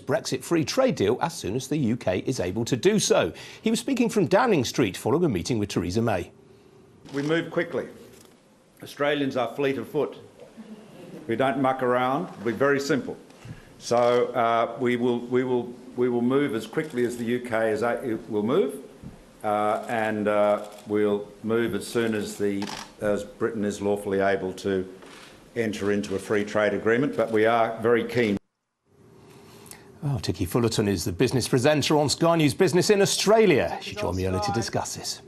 post-Brexit free trade deal as soon as the UK is able to do so. He was speaking from Downing Street following a meeting with Theresa May. We move quickly. Australians are fleet of foot. We don't muck around. We're very simple. So we will move as quickly as the UK will move, and we'll move as soon as Britain is lawfully able to enter into a free trade agreement. But we are very keen. Oh, Ticky Fullerton is the business presenter on Sky News Business in Australia. She joined me earlier to discuss this.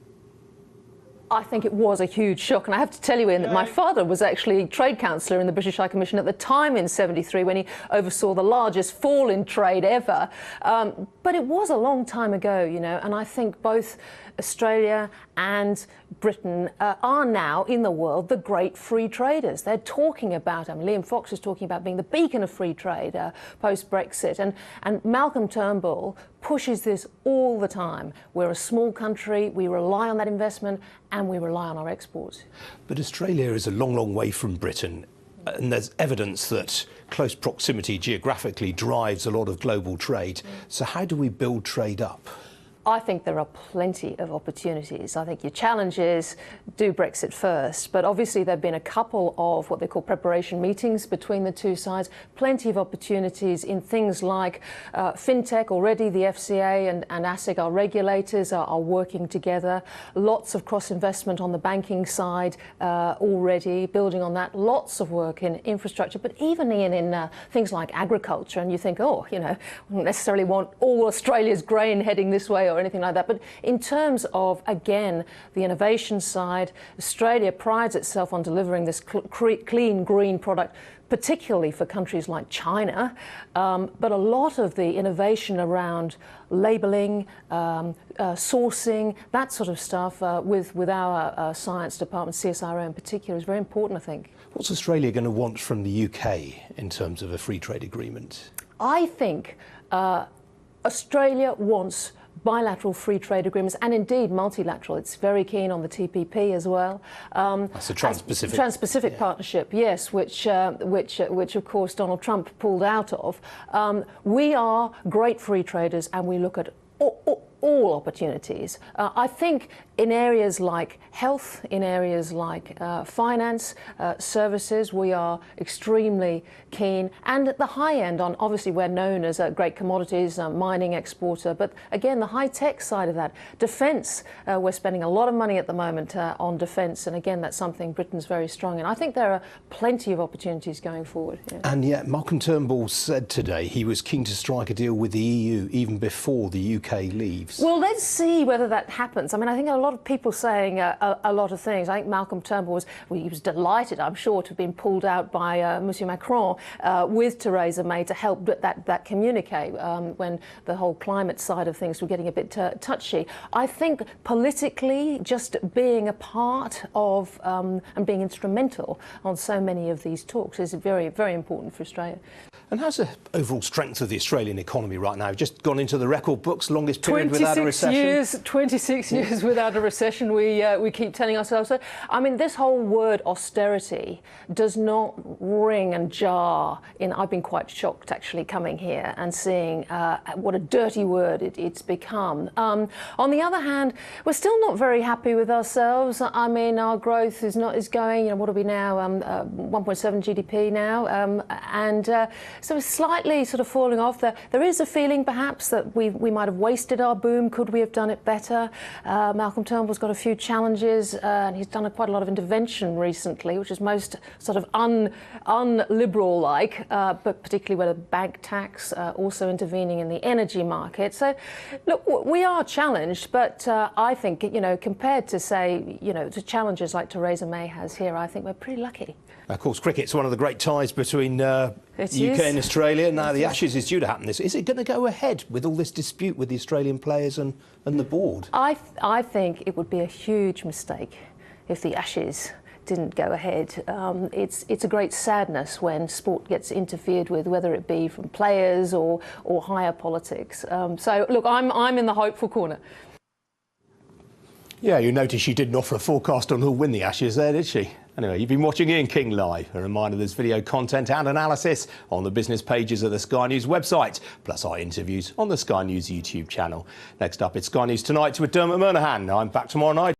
I think it was a huge shock, and I have to tell you, Ian, that my father was actually Trade Councillor in the British High Commission at the time in '73 when he oversaw the largest fall in trade ever. But it was a long time ago, you know, and I think both Australia and Britain are now in the world the great free traders. They're talking about, Liam Fox is talking about being the beacon of free trade post-Brexit, and Malcolm Turnbull pushes this all the time. We're a small country, we rely on that investment and we rely on our exports. But Australia is a long, long way from Britain, and there's evidence that close proximity geographically drives a lot of global trade. So how do we build trade up? I think there are plenty of opportunities. I think your challenge is do Brexit first, but obviously there have been a couple of what they call preparation meetings between the two sides. Plenty of opportunities in things like fintech. Already the FCA and ASIC, our regulators, are working together. Lots of cross-investment on the banking side already, building on that. Lots of work in infrastructure, but even in things like agriculture. And you think, oh, you know, we don't necessarily want all Australia's grain heading this way or anything like that. But in terms of, again, the innovation side, Australia prides itself on delivering this clean, green product, particularly for countries like China. But a lot of the innovation around labelling, sourcing, that sort of stuff with our science department, CSIRO in particular, is very important, I think. What's Australia going to want from the UK in terms of a free trade agreement? I think Australia wants bilateral free trade agreements and indeed multilateral. It's very keen on the TPP as well. That's a Trans-Pacific. Trans-Pacific partnership, yes, which of course Donald Trump pulled out of. We are great free traders and we look at all opportunities. I think in areas like health, in areas like finance, services, we are extremely keen. And at the high end, on obviously we're known as a great commodities mining exporter, but again, the high-tech side of that, defence, we're spending a lot of money at the moment on defence, and again, that's something Britain's very strong in. I think there are plenty of opportunities going forward. Yeah. And yet, Malcolm Turnbull said today he was keen to strike a deal with the EU even before the UK leaves. Well, let's see whether that happens. I mean, I think a lot of people saying a lot of things. I think Malcolm Turnbull he was delighted, I'm sure, to have been pulled out by Monsieur Macron with Theresa May to help that communique when the whole climate side of things were getting a bit touchy. I think politically, just being a part of and being instrumental on so many of these talks is very, very important for Australia. And how's the overall strength of the Australian economy right now? Just gone into the record books, longest period without a recession? 26 years without a recession, we keep telling ourselves. So, I mean, this whole word austerity does not ring and jar. I've been quite shocked, actually, coming here and seeing what a dirty word it's become. On the other hand, we're still not very happy with ourselves. I mean, our growth is going, you know, what are we now, 1.7 GDP now, and so it's slightly sort of falling off there. There is a feeling perhaps that we might have wasted our boom. Could we have done it better? Malcolm Turnbull's got a few challenges and he's done quite a lot of intervention recently, which is most sort of un-liberal like, but particularly with a bank tax, also intervening in the energy market. So look, we are challenged, but I think, you know, compared to, say, you know, to challenges like Theresa May has here, I think we're pretty lucky. Of course, cricket's one of the great ties between UK and Australia. Now the Ashes is due to happen. Is it going to go ahead with all this dispute with the Australian players and the board? I think it would be a huge mistake if the Ashes didn't go ahead. It's a great sadness when sport gets interfered with, whether it be from players or higher politics. So look, I'm in the hopeful corner. Yeah, you notice she didn't offer a forecast on who'll win the Ashes there, did she? Anyway, you've been watching Ian King Live. A reminder there's video content and analysis on the business pages of the Sky News website, plus our interviews on the Sky News YouTube channel. Next up, it's Sky News Tonight with Dermot Murnahan. I'm back tomorrow night.